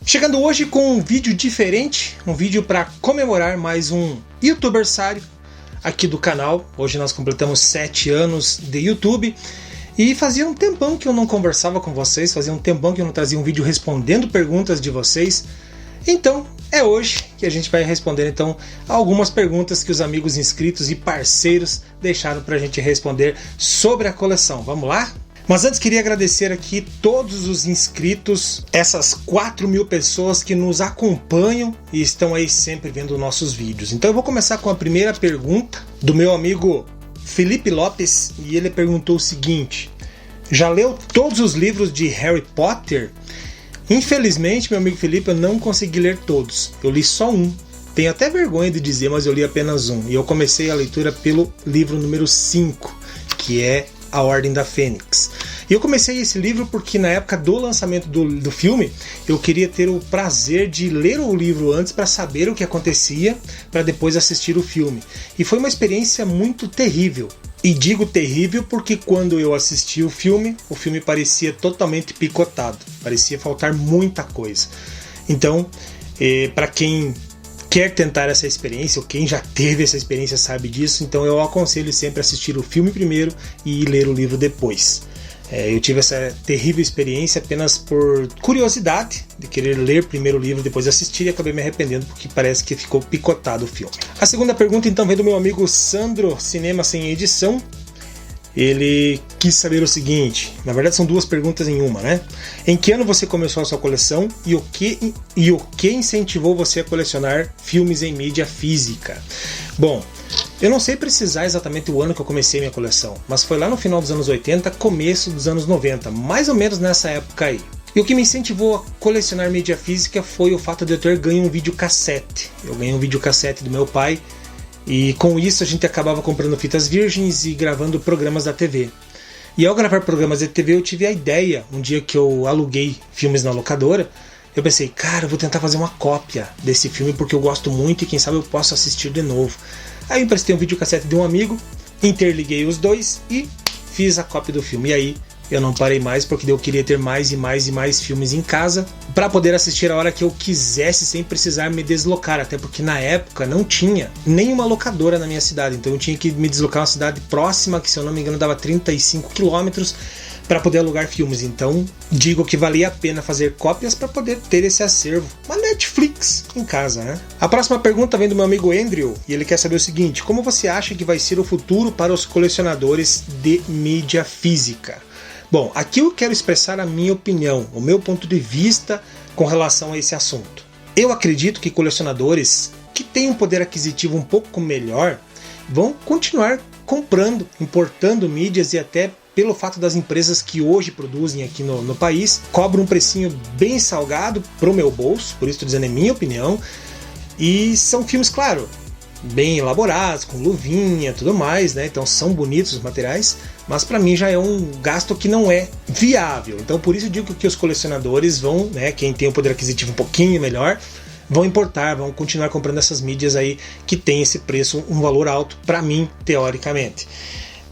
Chegando hoje com um vídeo diferente, um vídeo para comemorar mais um youtubersário aqui do canal. Hoje nós completamos 7 anos de YouTube e fazia um tempão que eu não conversava com vocês, fazia um tempão que eu não trazia um vídeo respondendo perguntas de vocês. Então é hoje que a gente vai responder então algumas perguntas que os amigos inscritos e parceiros deixaram para a gente responder sobre a coleção. Vamos lá? Mas antes queria agradecer aqui todos os inscritos, essas 4.000 pessoas que nos acompanham e estão aí sempre vendo nossos vídeos. Então eu vou começar com a primeira pergunta do meu amigo Felipe Lopes, e ele perguntou o seguinte: já leu todos os livros de Harry Potter? Infelizmente, meu amigo Felipe, eu não consegui ler todos, eu li só um. Tenho até vergonha de dizer, mas eu li apenas um, e eu comecei a leitura pelo livro número 5, que é A Ordem da Fênix. E eu comecei esse livro porque na época do lançamento do filme, eu queria ter o prazer de ler o livro antes para saber o que acontecia, para depois assistir o filme. E foi uma experiência muito terrível. E digo terrível porque quando eu assisti o filme parecia totalmente picotado, parecia faltar muita coisa. Então, para quem quer tentar essa experiência, ou quem já teve essa experiência sabe disso, então eu aconselho sempre a assistir o filme primeiro e ler o livro depois. Eu tive essa terrível experiência apenas por curiosidade, de querer ler primeiro o livro, depois assistir, e acabei me arrependendo porque parece que ficou picotado o filme. A segunda pergunta então vem do meu amigo Sandro, Cinema Sem Edição. Ele quis saber o seguinte, na verdade são duas perguntas em uma, né? Em que ano você começou a sua coleção e o que incentivou você a colecionar filmes em mídia física? Bom, eu não sei precisar exatamente o ano que eu comecei minha coleção, mas foi lá no final dos anos 80, começo dos anos 90, mais ou menos nessa época aí. E o que me incentivou a colecionar mídia física foi o fato de eu ter ganho um videocassete. Eu ganhei um videocassete do meu pai, e com isso a gente acabava comprando fitas virgens e gravando programas da TV. E ao gravar programas da TV eu tive a ideia, um dia que eu aluguei filmes na locadora, eu pensei, cara, eu vou tentar fazer uma cópia desse filme porque eu gosto muito e quem sabe eu posso assistir de novo. Aí eu emprestei um videocassete de um amigo, interliguei os dois e fiz a cópia do filme. E aí eu não parei mais porque eu queria ter mais e mais e mais filmes em casa para poder assistir a hora que eu quisesse sem precisar me deslocar, até porque na época não tinha nenhuma locadora na minha cidade, então eu tinha que me deslocar a uma cidade próxima, que se eu não me engano dava 35 quilômetros para poder alugar filmes. Então digo que valia a pena fazer cópias para poder ter esse acervo, uma Netflix em casa, né? A próxima pergunta vem do meu amigo Andrew, e ele quer saber o seguinte: como você acha que vai ser o futuro para os colecionadores de mídia física? Bom, aqui eu quero expressar a minha opinião, o meu ponto de vista com relação a esse assunto. Eu acredito que colecionadores que têm um poder aquisitivo um pouco melhor vão continuar comprando, importando mídias, e até pelo fato das empresas que hoje produzem aqui no país cobram um precinho bem salgado pro meu bolso, por isso estou dizendo é minha opinião, e são filmes, claro, bem elaborados, com luvinha, tudo mais, né? Então são bonitos os materiais, mas para mim já é um gasto que não é viável. Então por isso eu digo que os colecionadores vão, né, quem tem um poder aquisitivo um pouquinho melhor, vão importar, vão continuar comprando essas mídias aí que tem esse preço, um valor alto para mim, teoricamente.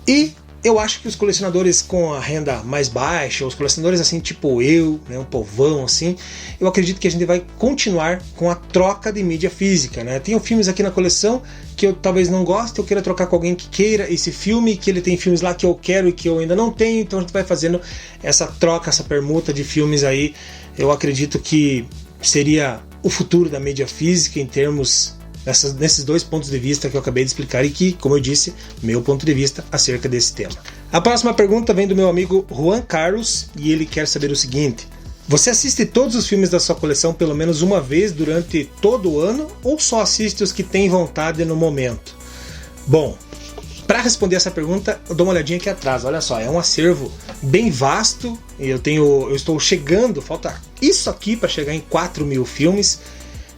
E eu acho que os colecionadores com a renda mais baixa, os colecionadores assim tipo eu, né, um povão assim, eu acredito que a gente vai continuar com a troca de mídia física, né? Tenho filmes aqui na coleção que eu talvez não goste, eu queira trocar com alguém que queira esse filme, que ele tem filmes lá que eu quero e que eu ainda não tenho, então a gente vai fazendo essa troca, essa permuta de filmes aí. Eu acredito que seria o futuro da mídia física em termos nesses dois pontos de vista que eu acabei de explicar e que, como eu disse, meu ponto de vista acerca desse tema. A próxima pergunta vem do meu amigo Juan Carlos, e ele quer saber o seguinte: você assiste todos os filmes da sua coleção pelo menos uma vez durante todo o ano, ou só assiste os que tem vontade no momento? Bom, para responder essa pergunta, eu dou uma olhadinha aqui atrás. Olha só, é um acervo bem vasto, e eu estou chegando, falta isso aqui para chegar em 4.000 filmes.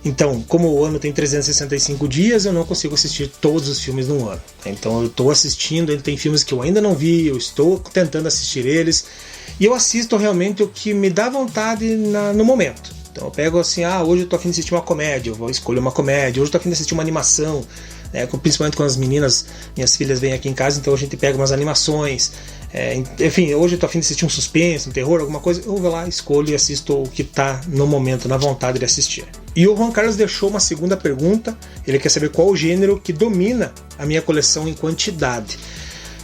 Então, como o ano tem 365 dias, eu não consigo assistir todos os filmes num ano. Então eu estou assistindo, ele tem filmes que eu ainda não vi, eu estou tentando assistir eles, e eu assisto realmente o que me dá vontade no momento. Então eu pego assim, hoje eu estou a fim de assistir uma comédia, eu vou escolher uma comédia, hoje eu estou a fim de assistir uma animação, né, principalmente quando as meninas, minhas filhas vêm aqui em casa, então a gente pega umas animações. Enfim, hoje eu tô a fim de assistir um suspense, um terror, alguma coisa, eu vou lá, escolho e assisto o que tá no momento, na vontade de assistir. E o Juan Carlos deixou uma segunda pergunta, ele quer saber qual o gênero que domina a minha coleção em quantidade.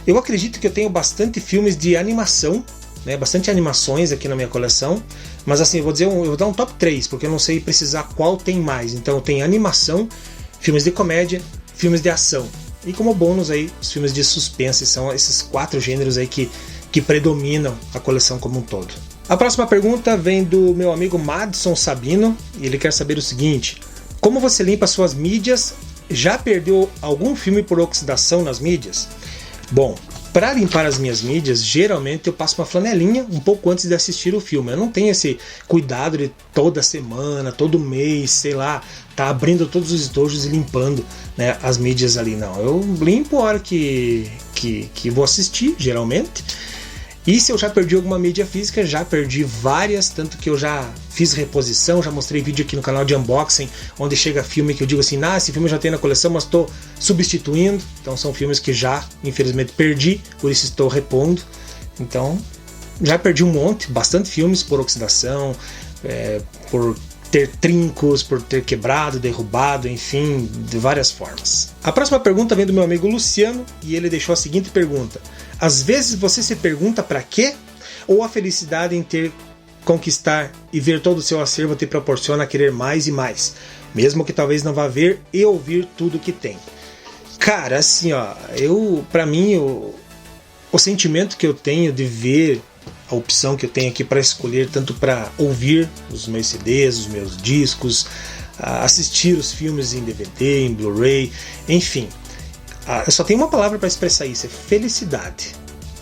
Eu acredito que eu tenho bastante filmes de animação, né, bastante animações aqui na minha coleção, mas assim, eu vou dar um top 3, porque eu não sei precisar qual tem mais. Então eu tenho animação, filmes de comédia, filmes de ação. E como bônus aí, os filmes de suspense, são esses 4 gêneros aí que predominam a coleção como um todo. A próxima pergunta vem do meu amigo Madison Sabino, e ele quer saber o seguinte: como você limpa suas mídias? Já perdeu algum filme por oxidação nas mídias? Bom, para limpar as minhas mídias, geralmente eu passo uma flanelinha um pouco antes de assistir o filme. Eu não tenho esse cuidado de toda semana, todo mês, sei lá, tá abrindo todos os estojos e limpando, né, as mídias ali, não. Eu limpo a hora que vou assistir, geralmente. E se eu já perdi alguma mídia física, já perdi várias, tanto que eu já fiz reposição, já mostrei vídeo aqui no canal de unboxing, onde chega filme que eu digo assim, esse filme eu já tenho na coleção, mas estou substituindo. Então são filmes que já, infelizmente, perdi, por isso estou repondo. Então, já perdi um monte, bastante filmes por oxidação, por ter trincos, por ter quebrado, derrubado, enfim, de várias formas. A próxima pergunta vem do meu amigo Luciano, e ele deixou a seguinte pergunta: às vezes você se pergunta para quê? Ou a felicidade em conquistar e ver todo o seu acervo te proporciona a querer mais e mais, mesmo que talvez não vá ver e ouvir tudo que tem? Cara, assim, pra mim, o sentimento que eu tenho de ver a opção que eu tenho aqui para escolher, tanto para ouvir os meus CDs, os meus discos, assistir os filmes em DVD, em Blu-ray, enfim. Eu só tenho uma palavra para expressar isso: é felicidade.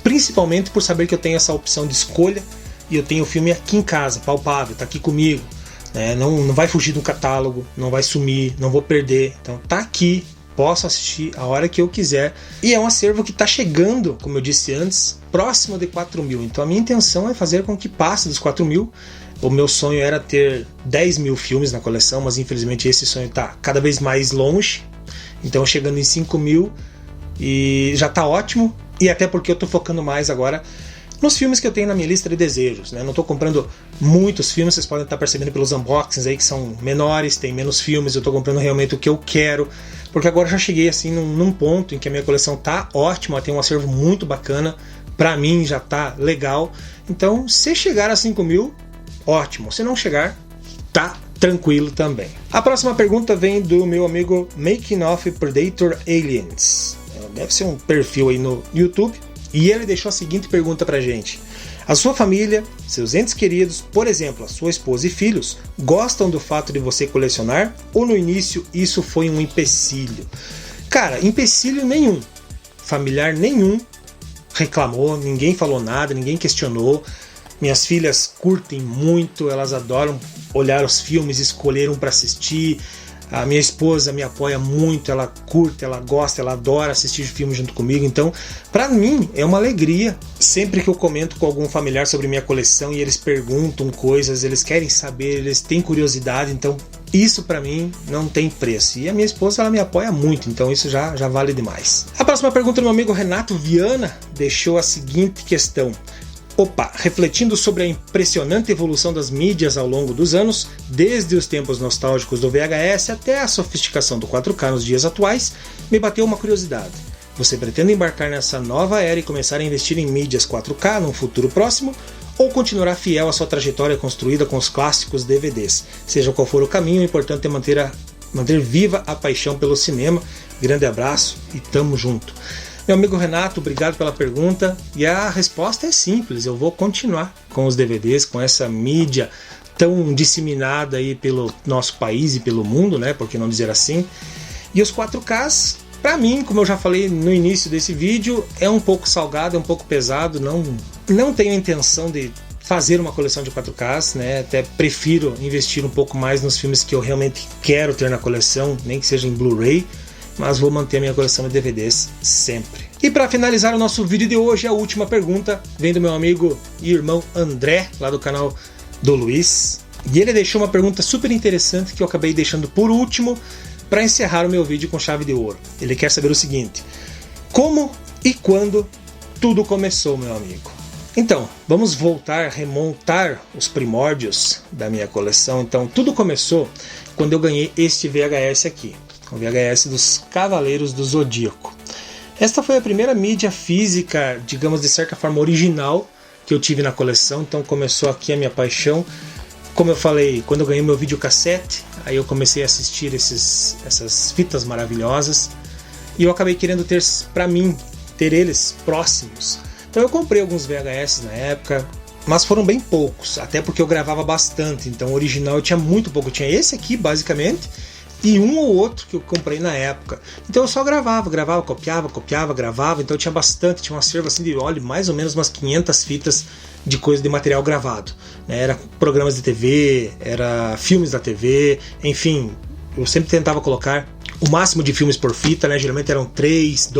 Principalmente por saber que eu tenho essa opção de escolha e eu tenho o filme aqui em casa, palpável, está aqui comigo, né? Não vai fugir do catálogo, não vai sumir, não vou perder. Então tá aqui, posso assistir a hora que eu quiser. E é um acervo que está chegando, como eu disse antes, próximo de 4.000. Então a minha intenção é fazer com que passe dos 4.000. O meu sonho era ter 10.000 filmes na coleção, mas infelizmente esse sonho está cada vez mais longe. Então chegando em 5.000 e já está ótimo. E até porque eu estou focando mais agora nos filmes que eu tenho na minha lista de desejos, né? Não estou comprando muitos filmes, vocês podem estar percebendo pelos unboxings aí que são menores, tem menos filmes. Eu estou comprando realmente o que eu quero, porque agora eu já cheguei assim num ponto em que a minha coleção tá ótima, tem um acervo muito bacana, pra mim já tá legal. Então, se chegar a 5.000, ótimo. Se não chegar, tá tranquilo também. A próxima pergunta vem do meu amigo Making of Predator Aliens. Deve ser um perfil aí no YouTube. E ele deixou a seguinte pergunta pra gente: a sua família, seus entes queridos, por exemplo, a sua esposa e filhos, gostam do fato de você colecionar? Ou no início isso foi um empecilho? Cara, empecilho nenhum. Familiar nenhum reclamou, ninguém falou nada, ninguém questionou. Minhas filhas curtem muito, elas adoram olhar os filmes, escolher um para assistir. A minha esposa me apoia muito, ela curte, ela gosta, ela adora assistir filmes junto comigo. Então, pra mim, é uma alegria. Sempre que eu comento com algum familiar sobre minha coleção e eles perguntam coisas, eles querem saber, eles têm curiosidade. Então, isso pra mim não tem preço. E a minha esposa, ela me apoia muito, então isso já vale demais. A próxima pergunta do meu amigo Renato Viana deixou a seguinte questão: refletindo sobre a impressionante evolução das mídias ao longo dos anos, desde os tempos nostálgicos do VHS até a sofisticação do 4K nos dias atuais, me bateu uma curiosidade. Você pretende embarcar nessa nova era e começar a investir em mídias 4K num futuro próximo? Ou continuará fiel à sua trajetória construída com os clássicos DVDs? Seja qual for o caminho, o importante é manter viva a paixão pelo cinema. Grande abraço e tamo junto. Meu amigo Renato, obrigado pela pergunta. E a resposta é simples: eu vou continuar com os DVDs, com essa mídia tão disseminada aí pelo nosso país e pelo mundo, né? Por que não dizer assim? E os 4Ks, pra mim, como eu já falei no início desse vídeo, é um pouco salgado, é um pouco pesado. Não tenho a intenção de fazer uma coleção de 4Ks, né? Até prefiro investir um pouco mais nos filmes que eu realmente quero ter na coleção, nem que seja em Blu-ray. Mas vou manter a minha coleção de DVDs sempre. E para finalizar o nosso vídeo de hoje, a última pergunta vem do meu amigo e irmão André, lá do canal do Luiz. E ele deixou uma pergunta super interessante que eu acabei deixando por último para encerrar o meu vídeo com chave de ouro. Ele quer saber o seguinte: como e quando tudo começou, meu amigo. Então, vamos remontar os primórdios da minha coleção. Então, tudo começou quando eu ganhei este VHS aqui, o VHS dos Cavaleiros do Zodíaco. Esta foi a primeira mídia física, digamos de certa forma original, que eu tive na coleção. Então começou aqui a minha paixão. Como eu falei, quando eu ganhei meu videocassete, aí eu comecei a assistir essas fitas maravilhosas. E eu acabei querendo ter para mim, ter eles próximos. Então eu comprei alguns VHS na época, mas foram bem poucos, até porque eu gravava bastante. Então o original eu tinha muito pouco. Eu tinha esse aqui, basicamente, e um ou outro que eu comprei na época. Então eu só gravava, copiava, gravava. Então eu tinha bastante, tinha um acervo assim de, olha, mais ou menos umas 500 fitas de coisa de material gravado, né? Era programas de TV, era filmes da TV, enfim, eu sempre tentava colocar o máximo de filmes por fita, né? Geralmente eram 3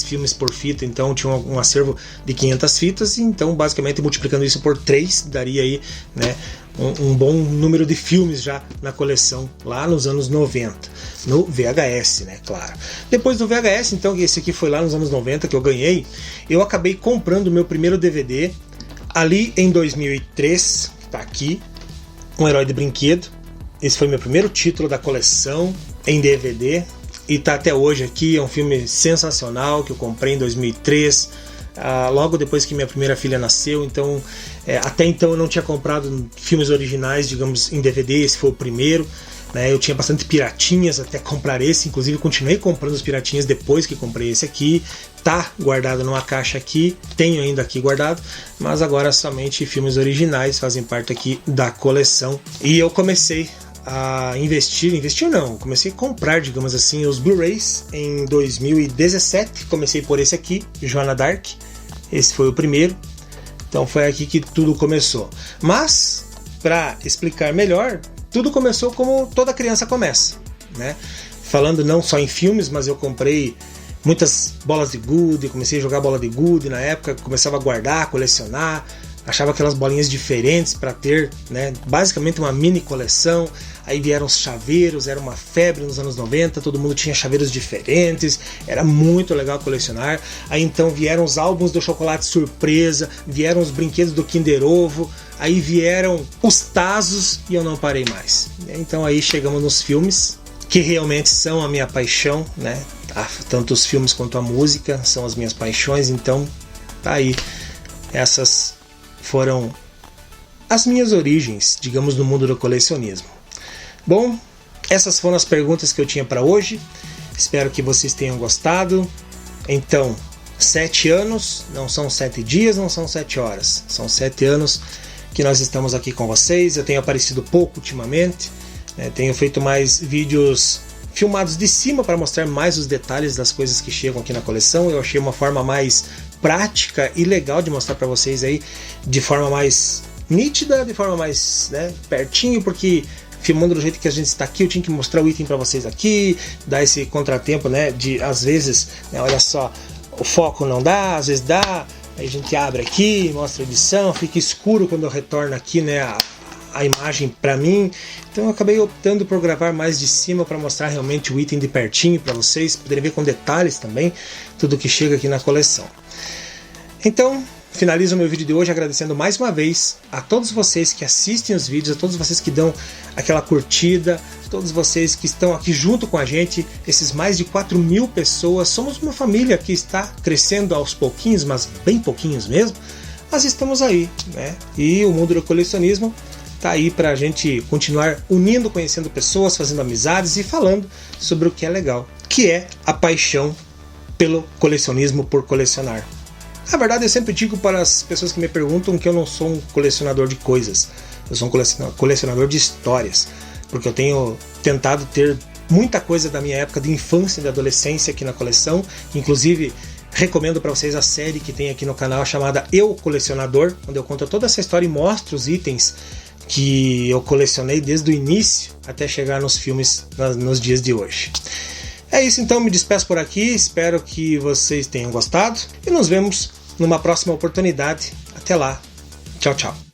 filmes por fita, então tinha um acervo de 500 fitas, então basicamente multiplicando isso por 3 daria aí, né, um bom número de filmes já na coleção lá nos anos 90, no VHS, né, claro. Depois do VHS, então, esse aqui foi lá nos anos 90 que eu ganhei, eu acabei comprando o meu primeiro DVD ali em 2003, tá aqui, Um Herói de Brinquedo. Esse foi meu primeiro título da coleção em DVD e tá até hoje aqui. É um filme sensacional que eu comprei em 2003, logo depois que minha primeira filha nasceu. Então, até então eu não tinha comprado filmes originais, digamos, em DVD. Esse foi o primeiro, né? Eu tinha bastante piratinhas até comprar esse, inclusive continuei comprando os piratinhas depois que comprei esse aqui. Tá guardado numa caixa aqui, tenho ainda aqui guardado, mas agora somente filmes originais fazem parte aqui da coleção. E eu comecei a comecei a comprar, digamos assim, os Blu-rays em 2017. Comecei por esse aqui, Joana Dark. Esse foi o primeiro. Então foi aqui que tudo começou. Mas, para explicar melhor, tudo começou como toda criança começa, né? Falando não só em filmes, mas eu comprei muitas bolas de gude, comecei a jogar bola de gude na época, começava a guardar, colecionar, achava aquelas bolinhas diferentes para ter, né, basicamente uma mini coleção. Aí vieram os chaveiros, era uma febre nos anos 90, todo mundo tinha chaveiros diferentes, era muito legal colecionar. Aí então vieram os álbuns do Chocolate Surpresa, vieram os brinquedos do Kinder Ovo, aí vieram os Tazos e eu não parei mais. Então aí chegamos nos filmes, que realmente são a minha paixão, né? Tanto os filmes quanto a música são as minhas paixões, então tá aí. Essas foram as minhas origens, digamos, no mundo do colecionismo. Bom, essas foram as perguntas que eu tinha para hoje. Espero que vocês tenham gostado. Então, 7 anos, não são 7 dias, não são 7 horas. São 7 anos que nós estamos aqui com vocês. Eu tenho aparecido pouco ultimamente, né? Tenho feito mais vídeos filmados de cima para mostrar mais os detalhes das coisas que chegam aqui na coleção. Eu achei uma forma mais prática e legal de mostrar para vocês aí, de forma mais nítida, de forma mais, né, pertinho, porque filmando do jeito que a gente está aqui, eu tinha que mostrar o item para vocês aqui, dar esse contratempo, né, de às vezes, né, olha só, o foco não dá, às vezes dá, aí a gente abre aqui, mostra a edição, fica escuro quando eu retorno aqui, né, a imagem para mim. Então eu acabei optando por gravar mais de cima para mostrar realmente o item de pertinho para vocês poderem ver com detalhes também tudo que chega aqui na coleção. Então, finalizo o meu vídeo de hoje agradecendo mais uma vez a todos vocês que assistem os vídeos, a todos vocês que dão aquela curtida, a todos vocês que estão aqui junto com a gente, esses mais de 4.000 pessoas. Somos uma família que está crescendo aos pouquinhos, mas bem pouquinhos mesmo, mas estamos aí, né? E o mundo do colecionismo tá aí para a gente continuar unindo, conhecendo pessoas, fazendo amizades e falando sobre o que é legal, que é a paixão pelo colecionismo, por colecionar. Na verdade, eu sempre digo para as pessoas que me perguntam que eu não sou um colecionador de coisas, eu sou um colecionador de histórias, porque eu tenho tentado ter muita coisa da minha época de infância e de adolescência aqui na coleção. Inclusive, recomendo para vocês a série que tem aqui no canal chamada Eu Colecionador, onde eu conto toda essa história e mostro os itens que eu colecionei desde o início até chegar nos filmes nos dias de hoje. É isso, então, me despeço por aqui, espero que vocês tenham gostado e nos vemos numa próxima oportunidade. Até lá, tchau, tchau.